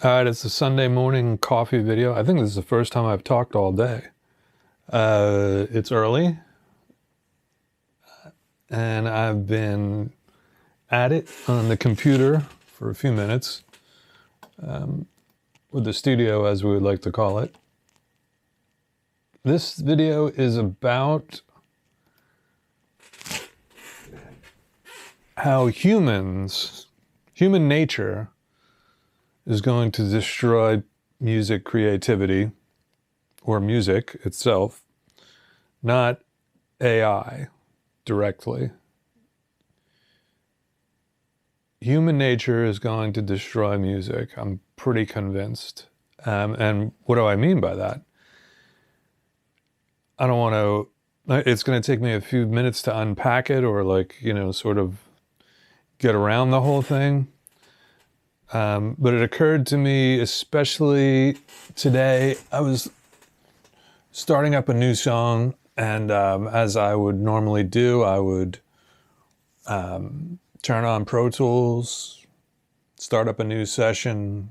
All right, it's a Sunday morning coffee video. I think this is the first time I've talked all day. It's early, and I've been at it on the computer for a few minutes, or the studio as we would like to call it. This video is about how human nature is going to destroy music creativity, or music itself, not AI directly. Human nature is going to destroy music. I'm pretty convinced. And what do I mean by that? I don't want to, it's going to take me a few minutes to unpack it or sort of get around the whole thing. But it occurred to me, especially today, I was starting up a new song, and as I would normally do, I would turn on Pro Tools, start up a new session,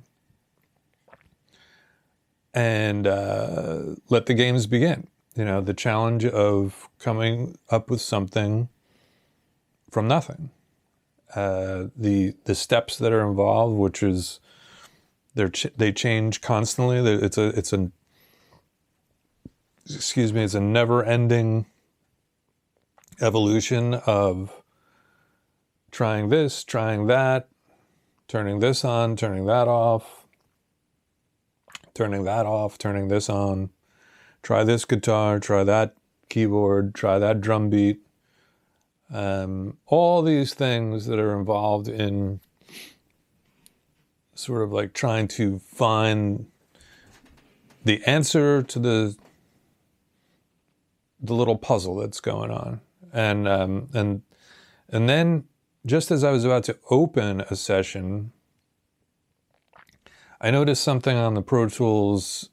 and let the games begin. You know, the challenge of coming up with something from nothing. The steps that are involved, which is they change constantly. It's a never-ending evolution of trying this, trying that, turning this on, turning that off, turning that off, turning this on. Try this guitar, try that keyboard, try that drum beat. All these things that are involved in sort of like trying to find the answer to the little puzzle that's going on. And then just as I was about to open a session, I noticed something on the Pro Tools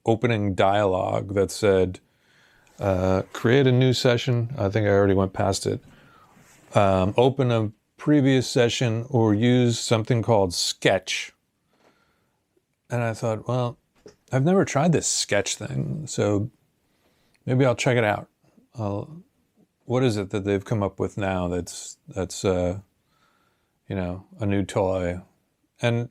opening dialogue that said, create a new session. I think I already went past it. Open a previous session or use something called Sketch. And I thought, well, I've never tried this Sketch thing, so maybe I'll check it out. What is it that they've come up with now that's a new toy? And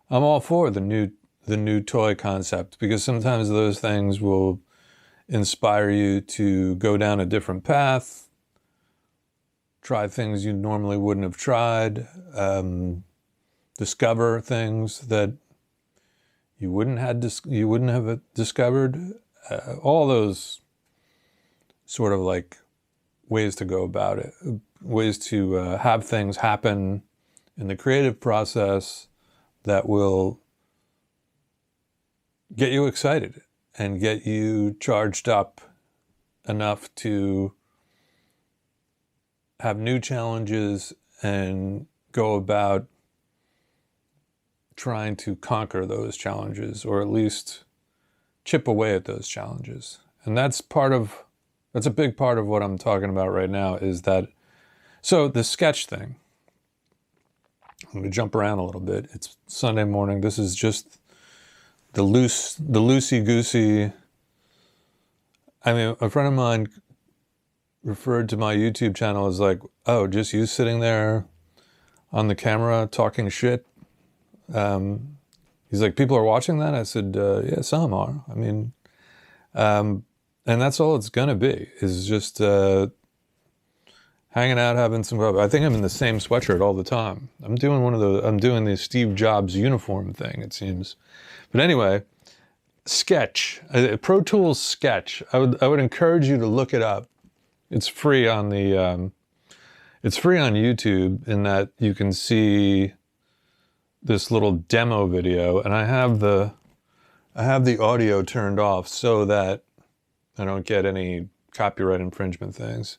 I'm all for the new toy concept, because sometimes those things will inspire you to go down a different path, try things you normally wouldn't have tried, discover things that you wouldn't have discovered. All those sort of like ways to go about it, ways to have things happen in the creative process that will get you excited and get you charged up enough to have new challenges and go about trying to conquer those challenges, or at least chip away at those challenges. And that's a big part of what I'm talking about right now, is that, so the Sketch thing, I'm gonna jump around a little bit. It's Sunday morning. This is just the loosey-goosey. I mean, a friend of mine referred to my YouTube channel as like, oh, just you sitting there on the camera talking shit. He's like, people are watching that? I said, yeah, some are. I mean, and that's all it's gonna be, is just hanging out, having some coffee. I think I'm in the same sweatshirt all the time. I'm doing the Steve Jobs uniform thing, it seems. But anyway, Sketch, Pro Tools Sketch. I would encourage you to look it up. It's free on it's free on YouTube, in that you can see this little demo video, and I have the audio turned off so that I don't get any copyright infringement things.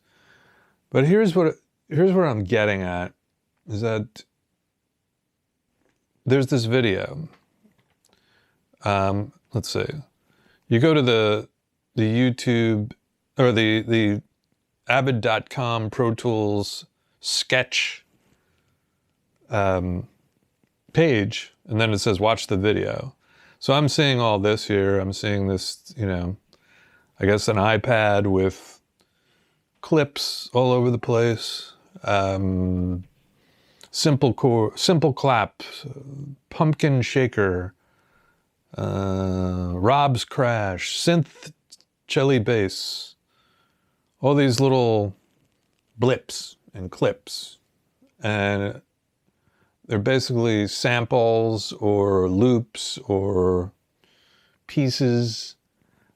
But here's what I'm getting at, is that there's this video. Let's see. You go to the YouTube, or the avid.com Pro Tools Sketch page, and then it says watch the video. So I'm seeing all this here. I'm seeing this, you know, I guess an iPad with clips all over the place. Simple clap, pumpkin shaker, Rob's crash, synth chili bass, all these little blips and clips. And they're basically samples or loops or pieces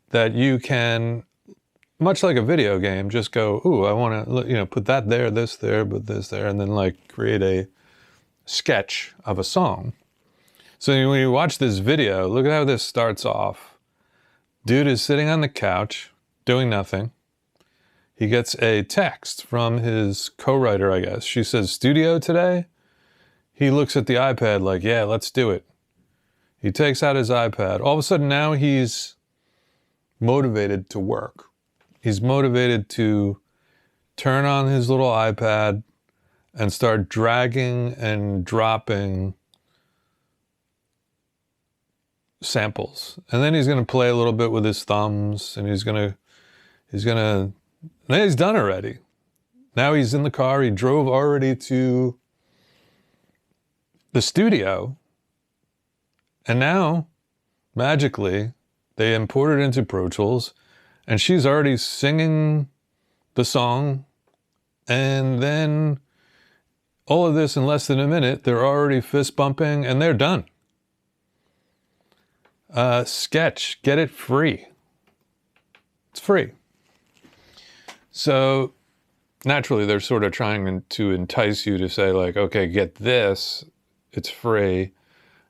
that you can, much like a video game, just go, ooh, I want to, you know, put that there, this there, put this there, and then like create a sketch of a song. So when you watch this video, look at how this starts off. Dude is sitting on the couch doing nothing. He gets a text from his co-writer, I guess. She says, studio today? He looks at the iPad like, yeah, let's do it. He takes out his iPad. All of a sudden now he's motivated to work. He's motivated to turn on his little iPad and start dragging and dropping samples. And then he's going to play a little bit with his thumbs, and he's done already. Now he's in the car. He drove already to the studio, and now magically they import it into Pro Tools, and she's already singing the song, and then all of this in less than a minute, they're already fist bumping and they're done. Sketch, get it free. It's free. So naturally they're sort of trying to entice you to say like, okay, get this, it's free.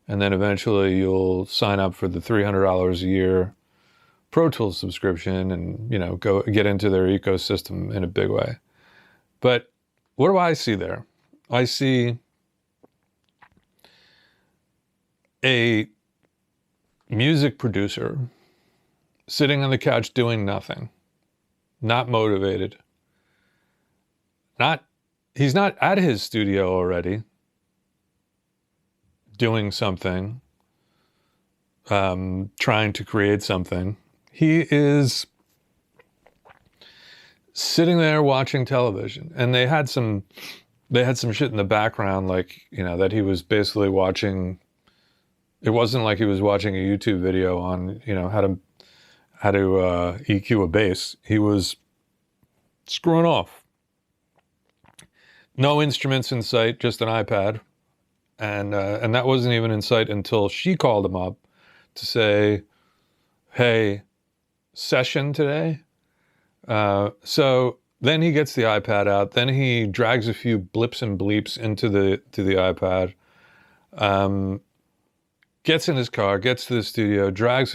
And then eventually you'll sign up for the $300 a year Pro Tools subscription and, you know, go get into their ecosystem in a big way. But what do I see there? I see a music producer sitting on the couch doing nothing, not motivated. He's not at his studio already doing something, trying to create something. He is sitting there watching television, and they had some shit in the background, like, you know, that he was basically watching. It wasn't like he was watching a YouTube video on, you know, how to EQ a bass. He was screwing off. No instruments in sight, just an iPad. And that wasn't even in sight until she called him up to say, hey, session today? So then he gets the iPad out. Then he drags a few blips and bleeps into the iPad. Gets in his car, gets to the studio, gets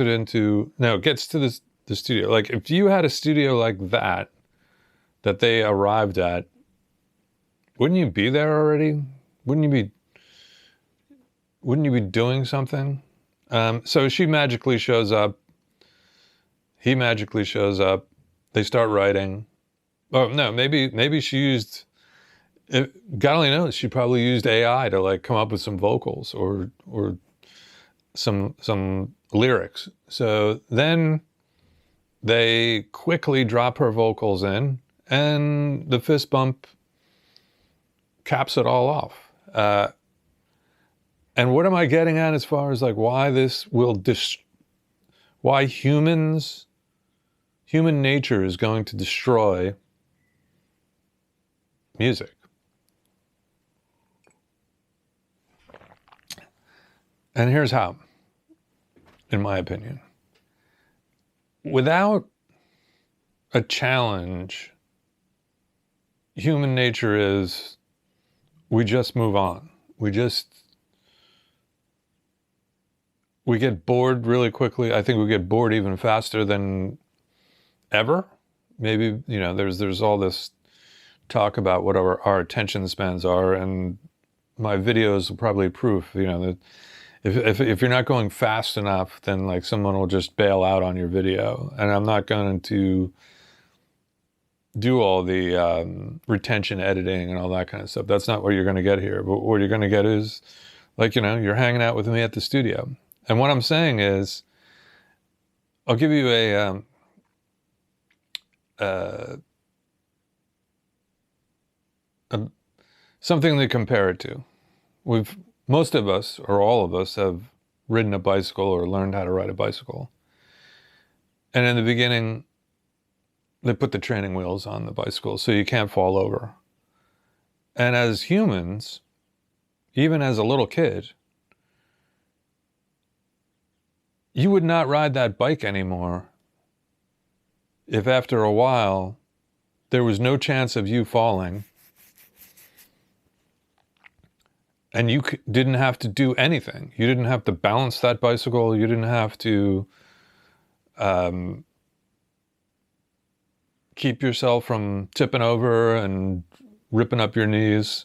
to the studio. Like, if you had a studio like that they arrived at, wouldn't you be there already? Wouldn't you be doing something? So she magically shows up. He magically shows up. They start writing. Oh, no, maybe she used, God only knows, she probably used AI to like come up with some vocals or some lyrics. So then they quickly drop her vocals in, and the fist bump caps it all off. And what am I getting at as far as like why this will why human nature is going to destroy music? And here's how, in my opinion. Without a challenge, human nature is, we just move on. We get bored really quickly. I think we get bored even faster than ever. Maybe, you know, there's all this talk about what our attention spans are, and my videos will probably prove, you know, that if you're not going fast enough, then like someone will just bail out on your video. And I'm not going to do all the retention editing and all that kind of stuff. That's not what you're going to get here. But what you're going to get is Like, you're hanging out with me at the studio. And what I'm saying is, I'll give you uh, a something to compare it to. Most of us, or all of us, have ridden a bicycle or learned how to ride a bicycle. And in the beginning, they put the training wheels on the bicycle so you can't fall over. And as humans, even as a little kid, you would not ride that bike anymore if after a while there was no chance of you falling and you didn't have to do anything. You didn't have to balance that bicycle. You didn't have to keep yourself from tipping over and ripping up your knees.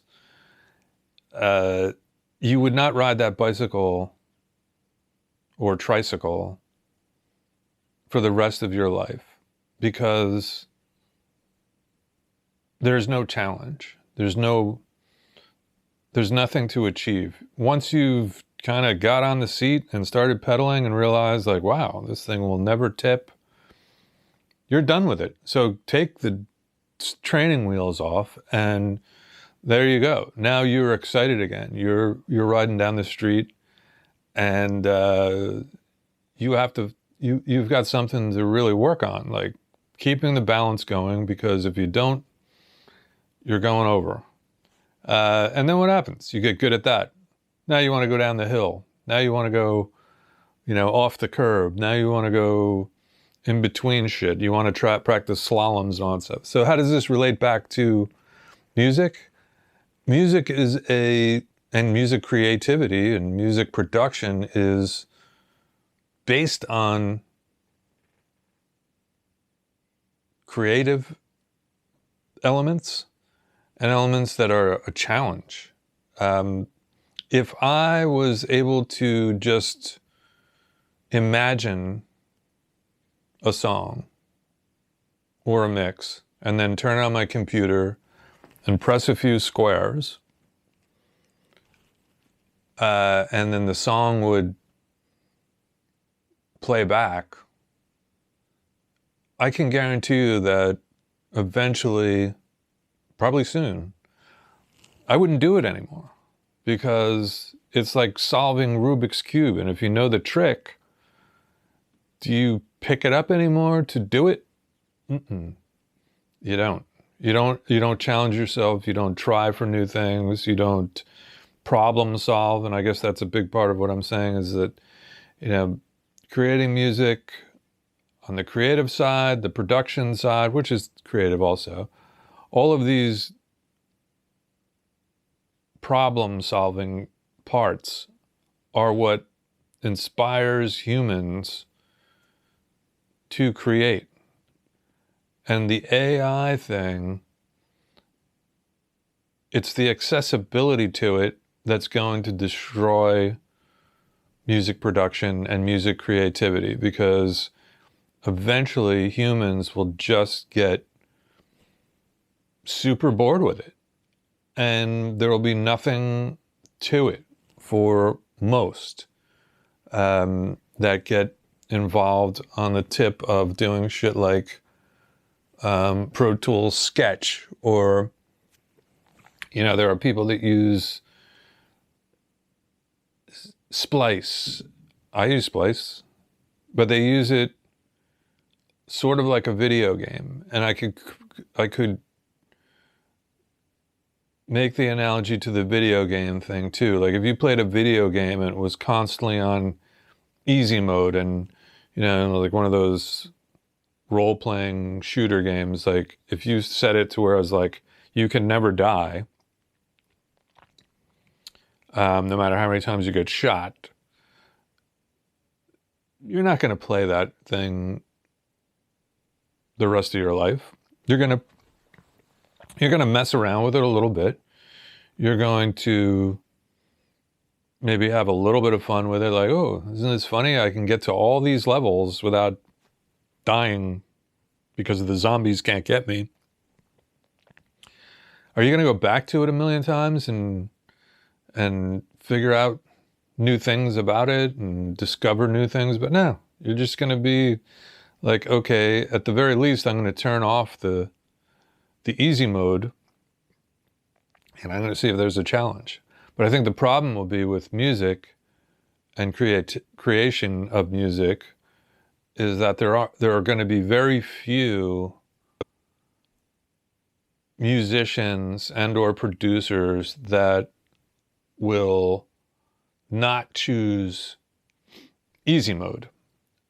You would not ride that bicycle or tricycle for the rest of your life because there's no challenge. There's nothing to achieve. Once you've kind of got on the seat and started pedaling and realized, like, wow, this thing will never tip, you're done with it. So take the training wheels off and there you go. Now you're excited again. You're riding down the street and you've got something to really work on, like keeping the balance going, because if you don't, you're going over. And then what happens? You get good at that. Now you want to go down the hill. Now you want to go, off the curb. Now you want to go in between shit. You want to practice slaloms and all that stuff. So how does this relate back to music? Music and music creativity and music production is based on creative elements and elements that are a challenge. If I was able to just imagine a song or a mix and then turn on my computer and press a few squares, and then the song would play back, I can guarantee you that eventually, probably soon, I wouldn't do it anymore because it's like solving Rubik's Cube. And if you know the trick, do you pick it up anymore to do it? Mm-mm. You don't. You don't challenge yourself. You don't try for new things. You don't problem solve. And I guess that's a big part of what I'm saying is that, creating music on the creative side, the production side, which is creative also, all of these problem-solving parts are what inspires humans to create. And the AI thing, it's the accessibility to it that's going to destroy music production and music creativity, because eventually humans will just get super bored with it. And there will be nothing to it for most that get involved on the tip of doing shit like Pro Tools Sketch, or, there are people that use Splice. I use Splice, but they use it sort of like a video game. And I could make the analogy to the video game thing too. Like if you played a video game and it was constantly on easy mode and, like one of those role-playing shooter games, like if you set it to where I was like, you can never die, no matter how many times you get shot, you're not going to play that thing the rest of your life. You're going to mess around with it a little bit. You're going to maybe have a little bit of fun with it. Like, oh, isn't this funny? I can get to all these levels without dying because the zombies can't get me. Are you going to go back to it a million times and figure out new things about it and discover new things. But no, you're just going to be like, okay, at the very least, I'm going to turn off the easy mode and I'm going to see if there's a challenge. But I think the problem will be with music and creation of music is that there are going to be very few musicians and or producers that will not choose easy mode.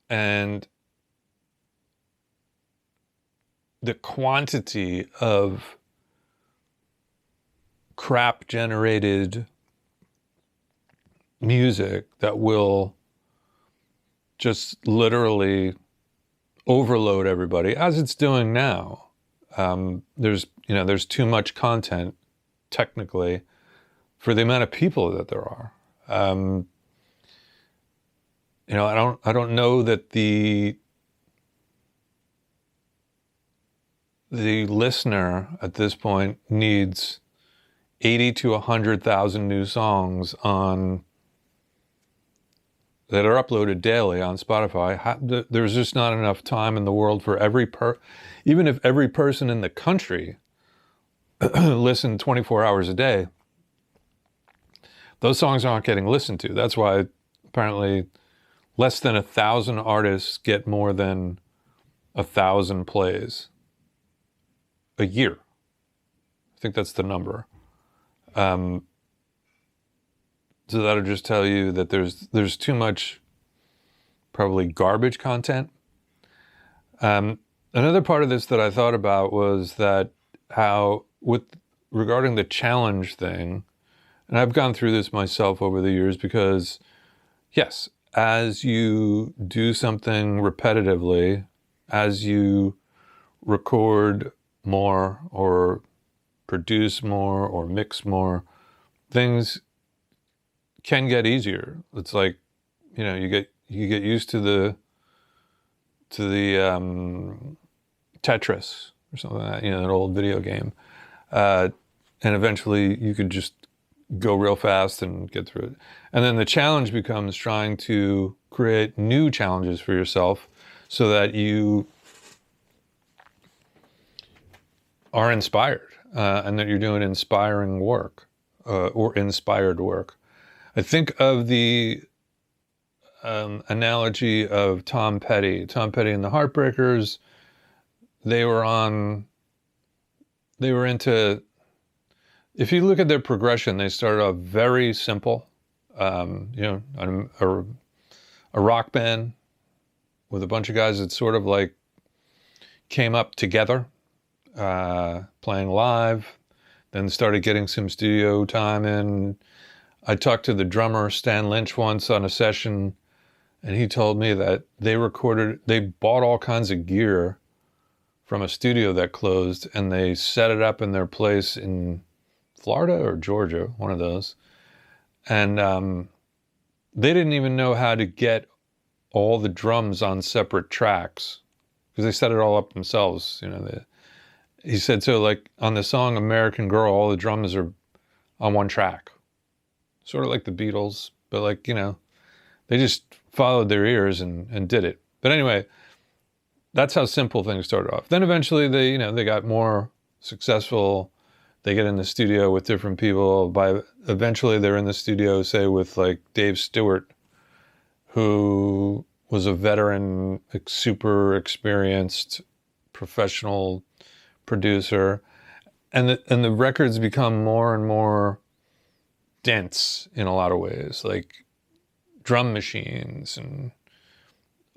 And the quantity of crap generated music that will just literally overload everybody, as it's doing now. There's too much content technically for the amount of people that there are. I don't know that the listener at this point needs 80 to 100,000 new songs that are uploaded daily on Spotify. There's just not enough time in the world for even if every person in the country listened 24 hours a day, those songs aren't getting listened to. That's why apparently less than 1,000 artists get more than 1,000 plays a year. I think that's the number. So that'll just tell you that there's too much probably garbage content. Another part of this that I thought about was that how regarding the challenge thing, and I've gone through this myself over the years because yes, as you do something repetitively, as you record more or produce more or mix more, things can get easier. It's like, you get used to the Tetris or something like that, an old video game. And eventually you could just go real fast and get through it. And then the challenge becomes trying to create new challenges for yourself so that you are inspired and that you're doing inspiring work or inspired work. I think of the analogy of Tom Petty. Tom Petty and the Heartbreakers, they were into, if you look at their progression, they started off very simple, a rock band with a bunch of guys that sort of like came up together, playing live, then started getting some studio time in. I talked to the drummer, Stan Lynch, once on a session, and he told me that they bought all kinds of gear from a studio that closed, and they set it up in their place in Florida or Georgia, one of those. And they didn't even know how to get all the drums on separate tracks because they set it all up themselves. He said, so like on the song American Girl, all the drums are on one track. Sort of like the Beatles, but like, they just followed their ears and did it. But anyway, that's how simple things started off. Then eventually they got more successful. They get in the studio with different people. Eventually they're in the studio, say, with like Dave Stewart, who was a veteran, super experienced professional producer. And the records become more and more dense in a lot of ways, like drum machines and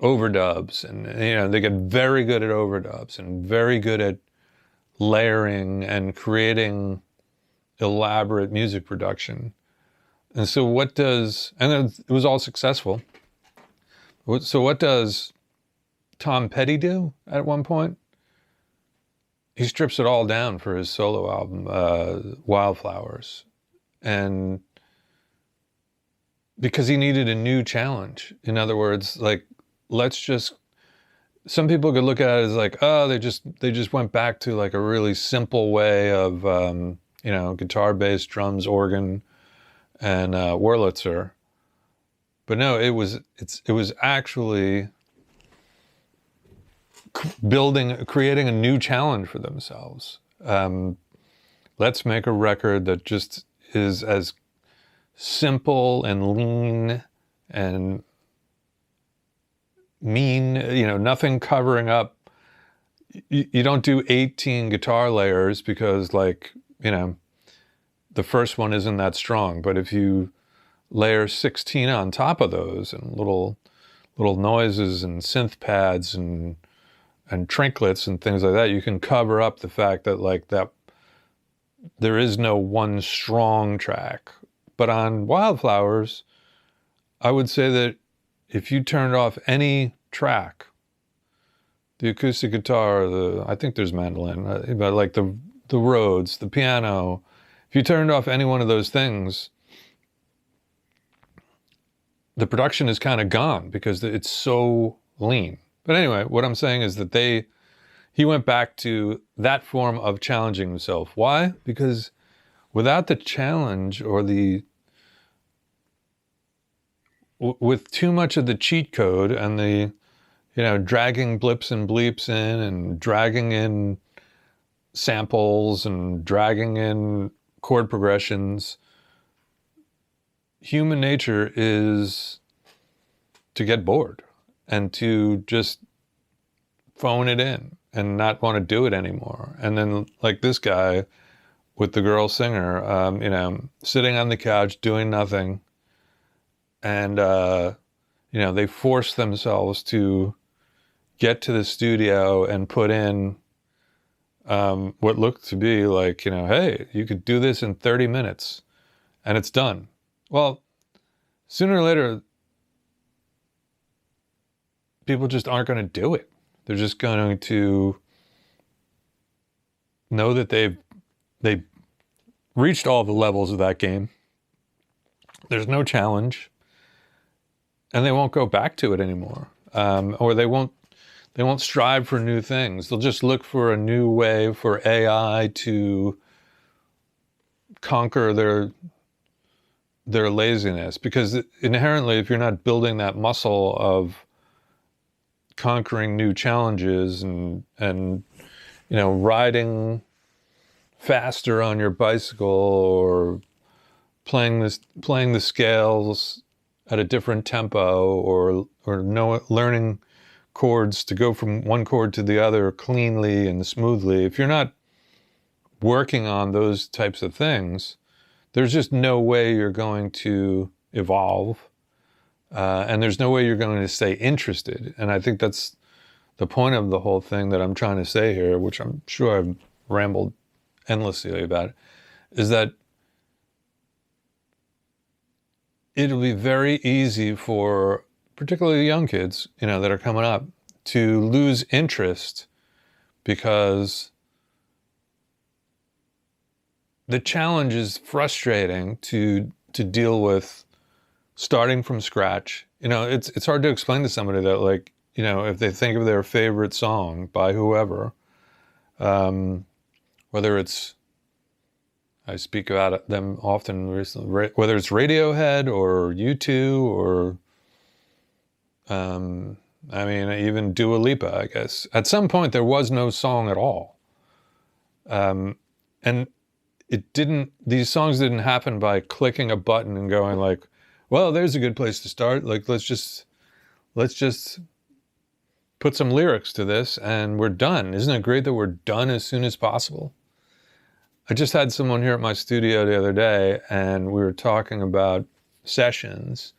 overdubs, and they get very good at overdubs and very good at layering and creating elaborate music production. And so and it was all successful. So what does Tom Petty do at one point? He strips it all down for his solo album, Wildflowers. And because he needed a new challenge. In other words, like, some people could look at it as like, oh, they just went back to like a really simple way of, guitar, bass, drums, organ, and Wurlitzer. But no, it was actually creating a new challenge for themselves. Let's make a record that just is as simple and lean and mean, nothing covering up. You don't do 18 guitar layers because, like, the first one isn't that strong. But if you layer 16 on top of those, and little noises and synth pads and trinklets and things like that, you can cover up the fact that, like, that there is no one strong track. But on Wildflowers, I would say that if you turned off any track, the acoustic guitar, I think there's mandolin, but like the Rhodes, the piano, if you turned off any one of those things, the production is kind of gone because it's so lean. But anyway, what I'm saying is that he went back to that form of challenging himself. Why? Because without the challenge, or with too much of the cheat code and the, dragging blips and bleeps in and dragging in samples and dragging in chord progressions, human nature is to get bored and to just phone it in and not want to do it anymore. And then, like this guy with the girl singer, sitting on the couch doing nothing, and they force themselves to get to the studio and put in what looked to be like, hey, you could do this in 30 minutes and it's done. Well, sooner or later, people just aren't going to do it. They're just going to know that they've reached all the levels of that game. There's no challenge, and they won't go back to it anymore, or they won't strive for new things. They'll just look for a new way for AI to conquer their laziness, because inherently, if you're not building that muscle of conquering new challenges and riding faster on your bicycle, or playing the scales at a different tempo, or learning chords to go from one chord to the other cleanly and smoothly, if you're not working on those types of things, there's just no way you're going to evolve. And there's no way you're going to stay interested. And I think that's the point of the whole thing that I'm trying to say here, which I'm sure I've rambled endlessly about, is that it'll be very easy for particularly young kids, that are coming up, to lose interest because the challenge is frustrating to deal with, starting from scratch. It's hard to explain to somebody that, like, if they think of their favorite song by whoever, whether it's, I speak about them often recently, whether it's Radiohead or U2 or, even Dua Lipa, I guess. At some point, there was no song at all. And these songs didn't happen by clicking a button and going like, well, there's a good place to start. Like, let's just put some lyrics to this and we're done. Isn't it great that we're done as soon as possible? I just had someone here at my studio the other day, and we were talking about sessions.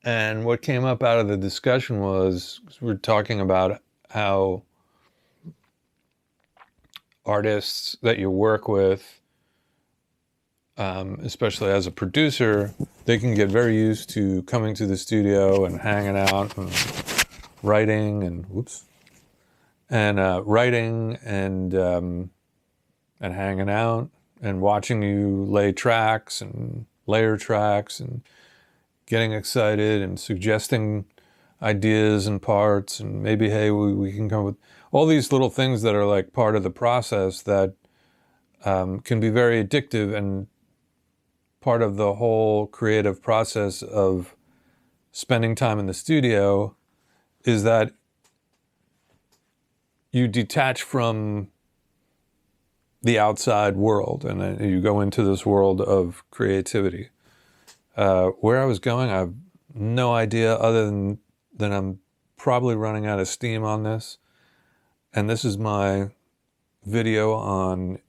And what came up out of the discussion was, we were talking about how artists that you work with, especially as a producer, they can get very used to coming to the studio and hanging out and writing and hanging out and watching you lay tracks and layer tracks and getting excited and suggesting ideas and parts, and maybe, hey, we can come with all these little things that are like part of the process that can be very addictive and part of the whole creative process of spending time in the studio is that you detach from the outside world and you go into this world of creativity. Where I was going, I have no idea other than I'm probably running out of steam on this. And this is my video on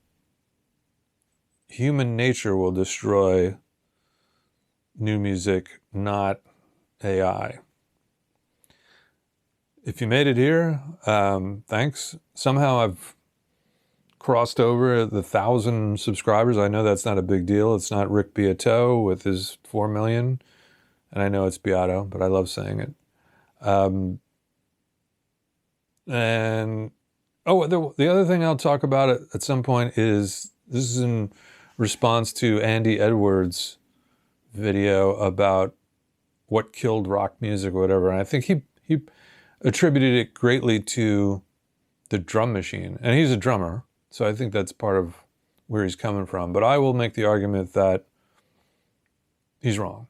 human nature will destroy new music, not AI. If you made it here, thanks. Somehow I've crossed over the 1,000 subscribers. I know that's not a big deal. It's not Rick Beato with his 4 million. And I know it's Beato, but I love saying it. And the other thing I'll talk about at some point is, this is in response to Andy Edwards' video about what killed rock music or whatever. And I think he attributed it greatly to the drum machine. And he's a drummer, so I think that's part of where he's coming from. But I will make the argument that he's wrong.